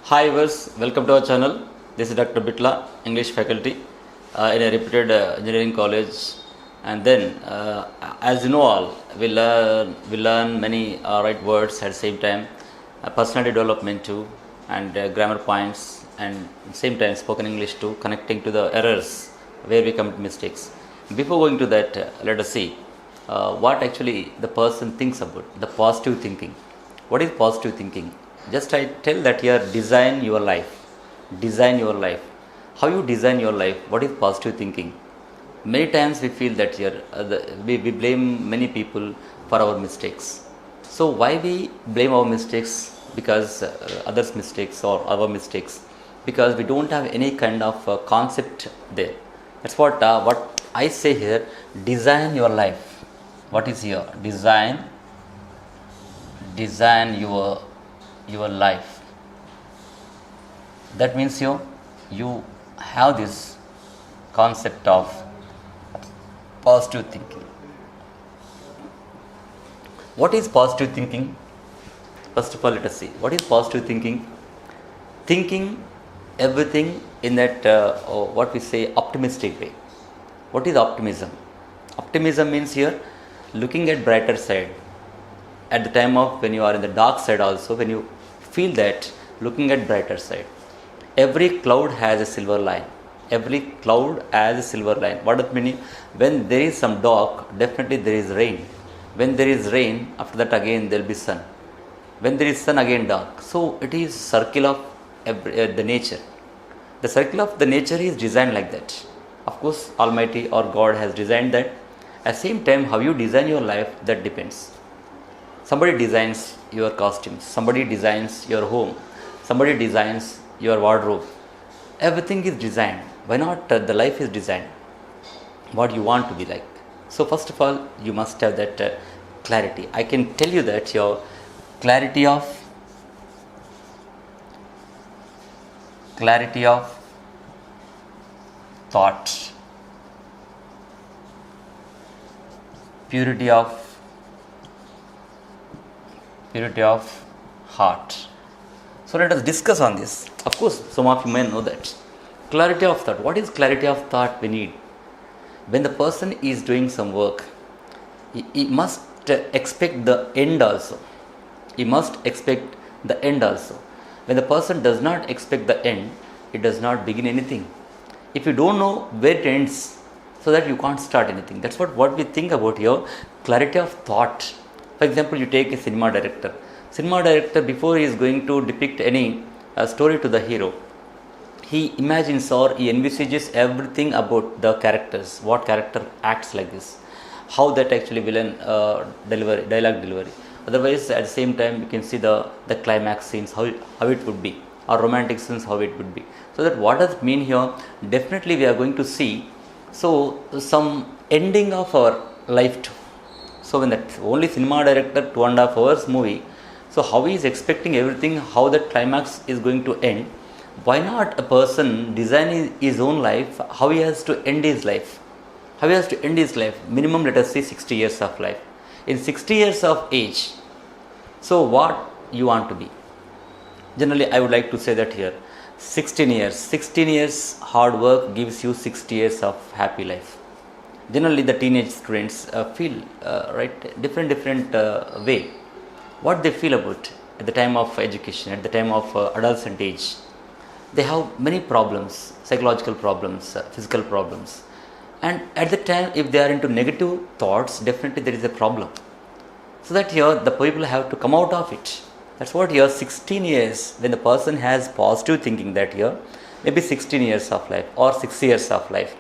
Hi viewers, welcome to our channel. This is Dr. Bitla, English faculty in a reputed engineering college. And then, as you know all, we learn many right words at the same time, personality development too, and grammar points, and same time spoken English too, connecting to the errors where we commit mistakes. Before going to that, let us see what actually the person thinks about the positive thinking. What is positive thinking? Just I tell that here, design your life. Design your life. How you design your life? What is positive thinking? Many times we feel that here, we blame many people for our mistakes. So why we blame our mistakes? Because others' mistakes or our mistakes? Because we don't have any kind of concept there. That's what I say here. Design your life. What is here? Design your life. That means you have this concept of positive thinking. What is positive thinking? First of all, let us see what is positive thinking. Thinking everything in that what we say optimistic way. What is optimism? Optimism means here looking at brighter side. At the time of when you are in the dark side also, when you feel that, looking at brighter side. Every cloud has a silver line. Every cloud has a silver line. What does it mean? When there is some dark, definitely there is rain. When there is rain, after that again there will be sun. When there is sun, again dark. So it is circle of the nature. The circle of the nature is designed like that. Of course, Almighty or God has designed that. At the same time, how you design your life, that depends. Somebody designs your costumes, somebody designs your home, somebody designs your wardrobe. Everything is designed. Why not the life is designed? What you want to be like. So first of all, you must have that clarity. I can tell you that your clarity of thought, purity of heart. So let us discuss on this. Of course, some of you may know that. Clarity of thought. What is clarity of thought we need? When the person is doing some work, he must expect the end also. He must expect the end also. When the person does not expect the end, it does not begin anything. If you don't know where it ends, so that you can't start anything. That's what we think about here. Clarity of thought. For example, you take a cinema director. Cinema director, before he is going to depict any story to the hero, he imagines or he envisages everything about the characters. What character acts like this? How that actually villain dialogue delivery. Otherwise, at the same time, you can see the climax scenes, how it would be, or romantic scenes, how it would be. So that what does it mean here? Definitely, we are going to see some ending of our life too. So when that only cinema director 2.5 hours movie, so how he is expecting everything, how that climax is going to end? Why not a person design his own life, how he has to end his life? How he has to end his life? Minimum, let us say 60 years of life. In 60 years of age, so what you want to be? Generally, I would like to say that here, 16 years hard work gives you 60 years of happy life. Generally, the teenage students feel different way. What they feel about at the time of education, at the time of adolescent age, they have many problems, psychological problems, physical problems, and at the time, if they are into negative thoughts, definitely there is a problem. So that here the people have to come out of it. That's what here 16 years when the person has positive thinking, that here maybe 16 years of life or 6 years of life.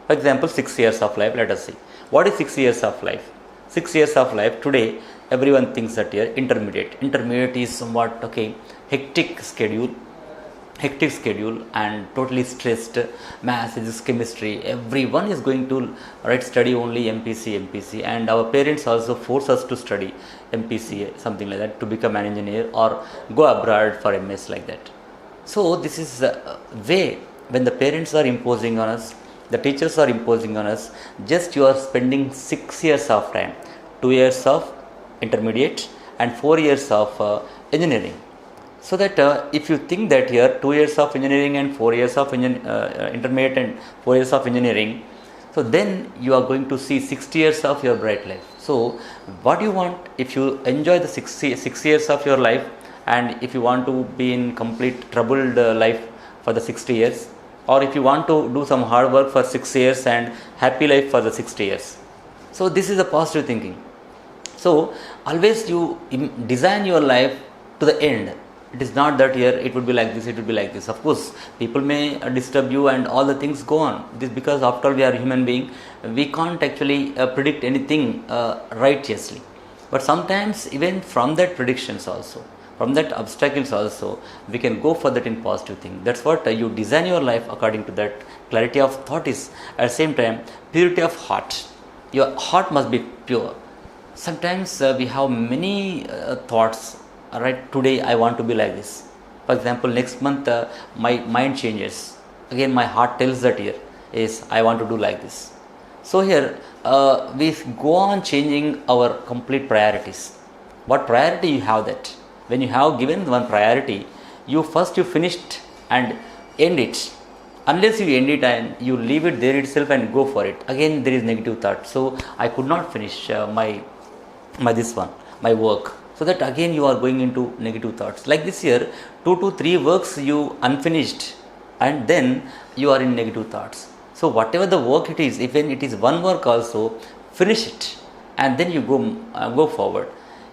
For example, 6 years of life, let us see. What is 6 years of life? 6 years of life, today, everyone thinks that here, intermediate. Intermediate is somewhat, hectic schedule and totally stressed, math, physics, chemistry. Everyone is going to study only MPC, and our parents also force us to study MPC, something like that, to become an engineer or go abroad for MS like that. So this is a way when the parents are imposing on us, the teachers are imposing on us, just you are spending 6 years of time, 2 years of intermediate and 4 years of engineering. So that if you think that here 2 years of engineering and 4 years of intermediate and 4 years of engineering, so then you are going to see 60 years of your bright life. So what you want, if you enjoy the 6 years of your life, and if you want to be in complete troubled life for the 60 years, or if you want to do some hard work for 6 years and happy life for the 60 years. So this is a positive thinking. So always you design your life to the end. It is not that here it would be like this, it would be like this. Of course, people may disturb you and all the things go on. This because after all we are human being, we can't actually predict anything righteously. But sometimes even from that predictions also, from that obstacles also, we can go for that in positive thing. That's what you design your life according to that. Clarity of thought is at the same time purity of heart. Your heart must be pure. Sometimes we have many thoughts. Right, today I want to be like this. For example, next month my mind changes. Again, my heart tells that here is I want to do like this. So here we go on changing our complete priorities. What priority you have that? When you have given one priority, you finished and end it. Unless you end it and you leave it there itself and go for it, again there is negative thought. So I could not finish my work. So that again you are going into negative thoughts. Like this year, 2 to 3 works you unfinished, and then you are in negative thoughts. So whatever the work it is, even it is one work also, finish it, and then you go forward.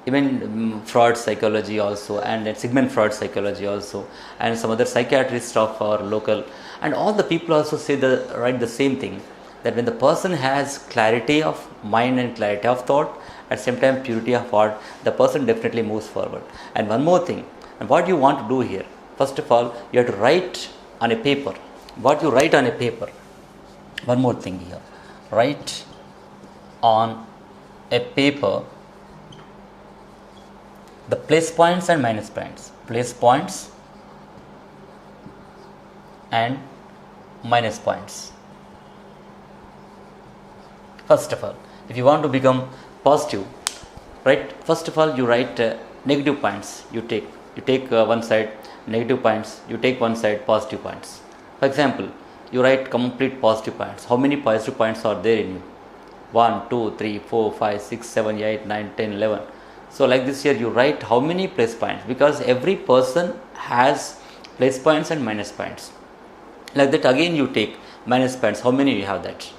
Even Freud psychology also, and then Sigmund Freud psychology also, and some other psychiatrists of our local, and all the people also say the same thing, that when the person has clarity of mind and clarity of thought, at the same time purity of heart, the person definitely moves forward. And one more thing, and what you want to do here, first of all, you have to write on a paper. What you write on a paper, one more thing here, write on a paper the plus points and minus points, plus points and minus points. First of all, if you want to become positive, right, first of all you write negative points. You take one side negative points, you take one side positive points. For example, you write complete positive points. How many positive points are there in you? 1, 2, 3, 4, 5, 6, 7, 8, 9, 10, 11. So like this here you write how many plus points, because every person has plus points and minus points. Like that again you take minus points. How many you have that?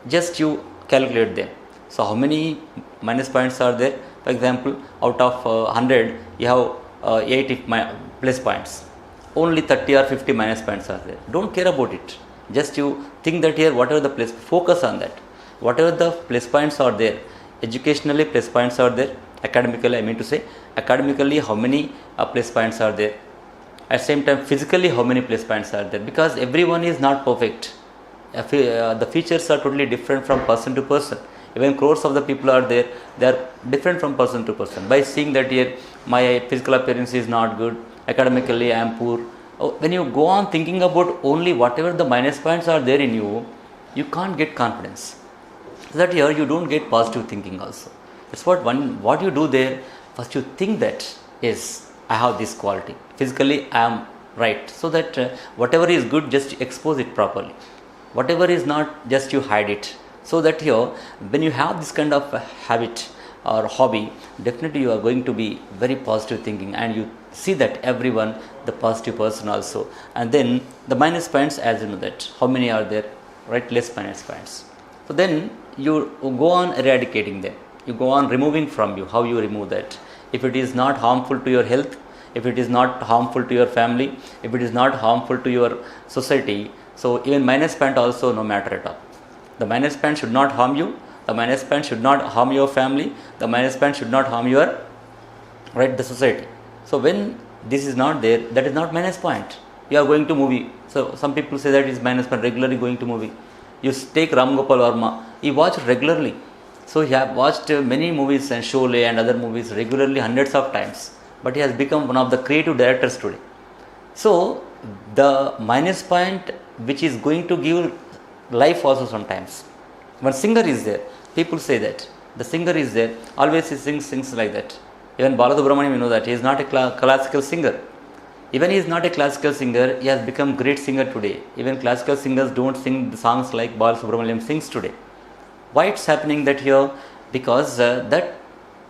Just you calculate them. So how many minus points are there? For example, out of 100 you have 80 plus points. Only 30 or 50 minus points are there. Don't care about it. Just you think that here whatever the plus, focus on that. Whatever the plus points are there, educationally plus points are there, academically I mean to say, academically how many plus points are there, at the same time physically how many plus points are there, because everyone is not perfect. The features are totally different from person to person. Even crores of the people are there, they are different from person to person. By seeing that here my physical appearance is not good, academically I am poor, when you go on thinking about only whatever the minus points are there in you, you can't get confidence. So that here you don't get positive thinking also. That's what you do there. First you think that yes, I have this quality, physically I am right, so that whatever is good just expose it properly, whatever is not just you hide it. So that here when you have this kind of habit or hobby, definitely you are going to be very positive thinking, and you see that everyone the positive person also. And then the minus points, as you know that how many are there, right, less minus points. So then you go on eradicating them, you go on removing from you. How you remove that? If it is not harmful to your health, if it is not harmful to your family, if it is not harmful to your society, so even minus point also no matter at all. The minus point should not harm you, the minus point should not harm your family, the minus point should not harm your, right, the society. So when this is not there, that is not minus point. You are going to movie, so some people say that is minus point, regularly going to movie. You take Ram Gopal Varma, he watched regularly. So he have watched many movies and Sholay and other movies regularly hundreds of times, but he has become one of the creative directors today. So the minus point which is going to give life also sometimes. One singer is there, people say that the singer is there, always he sings like that. Even Balasubramaniam, you know that he is not a classical singer, Even he is not a classical singer, he has become great singer today. Even classical singers don't sing the songs like Bal Subramaniam sings today. Why it's happening that here? Because that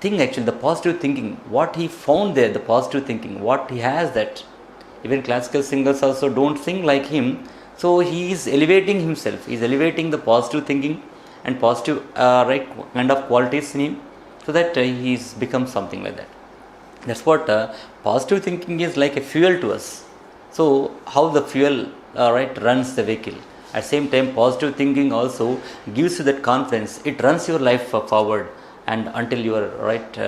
thing actually, the positive thinking, what he found there, the positive thinking, what he has that. Even classical singers also don't sing like him. So he is elevating himself, he is elevating the positive thinking and positive right kind of qualities in him, so that he is become something like that. That's what positive thinking is like a fuel to us. So how the fuel right runs the vehicle. At the same time, positive thinking also gives you that confidence. It runs your life forward and until your right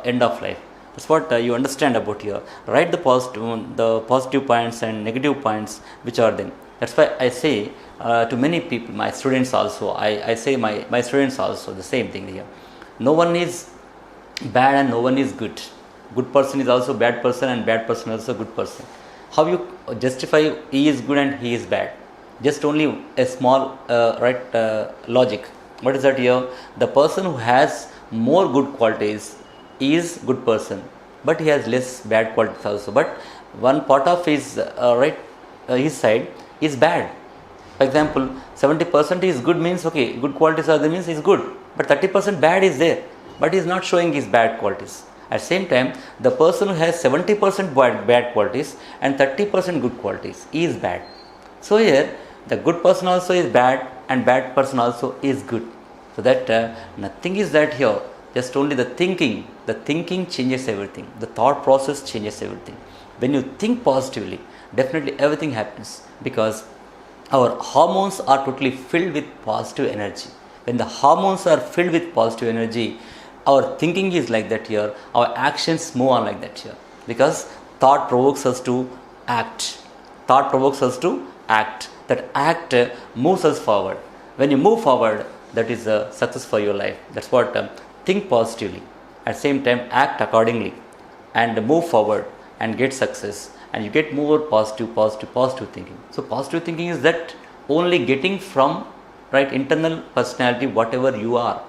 end of life. That's what you understand about here. Write the positive points and negative points which are them. That's why I say to many people, my students also, I say my students also the same thing here. No one is bad and no one is good. Good person is also bad person and bad person is also good person. How you justify he is good and he is bad? Just only a small logic. What is that here? The person who has more good qualities is good person, but he has less bad qualities also. But one part of his his side is bad. For example, 70% is good means okay, good qualities are there means is good, but 30% bad is there, but he is not showing his bad qualities. At the same time, the person who has 70% bad qualities and 30% good qualities is bad. So here, the good person also is bad and bad person also is good. So that nothing is that here, just only the thinking. The thinking changes everything. The thought process changes everything. When you think positively, definitely everything happens, because our hormones are totally filled with positive energy. When the hormones are filled with positive energy, our thinking is like that here, our actions move on like that here, because thought provokes us to act. Thought provokes us to act. That act moves us forward. When you move forward, that is a success for your life. That's what think positively. At the same time, act accordingly and move forward and get success, and you get more positive thinking. So positive thinking is that only getting from right internal personality, whatever you are,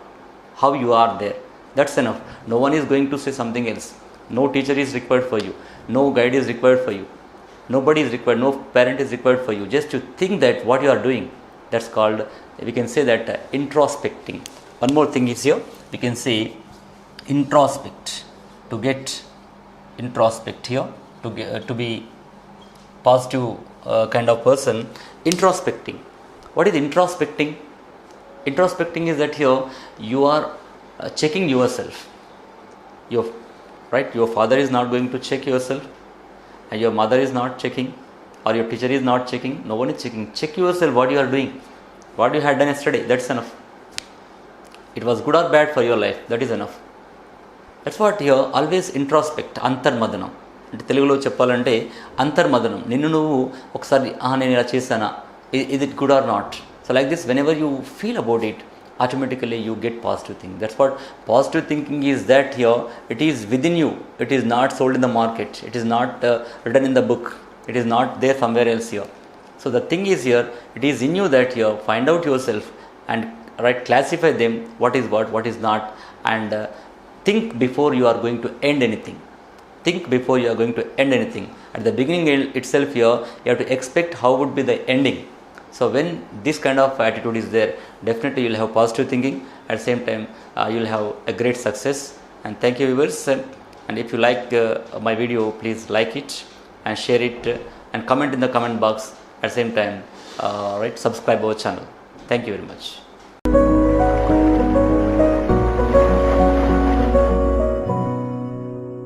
how you are there. That's enough. No one is going to say something else. No teacher is required for you. No guide is required for you. Nobody is required. No parent is required for you. Just to think that what you are doing. That's called, we can say that introspecting. One more thing is here. We can say introspect. To get introspect here, to be positive kind of person. Introspecting. What is introspecting? Introspecting is that here you are checking yourself. Your father is not going to check yourself, and your mother is not checking, or your teacher is not checking. No one is checking. Check yourself, what you are doing, what you had done yesterday. That's enough. It was good or bad for your life. That is enough. That's what here always introspect. అంతర్మదనం అంటే తెలుగులో చెప్పాలంటే అంతర్మదనం. నిన్ను నువ్వు ఒకసారి నేను ఇలా చేశానా, is it good or not? So like this, whenever you feel about it, automatically you get positive thinking. That's what positive thinking is, that here it is within you. It is not sold in the market. It is not written in the book. It is not there somewhere else here. So the thing is here, it is in you, that here find out yourself and classify them, what is not, and think before you are going to end anything. Think before you are going to end anything. At the beginning itself here, you have to expect how would be the ending. So when this kind of attitude is there, definitely you will have positive thinking. At the same time, you will have a great success. And thank you, viewers. And if you like my video, please like it and share it and comment in the comment box. At the same time, subscribe our channel. Thank you very much.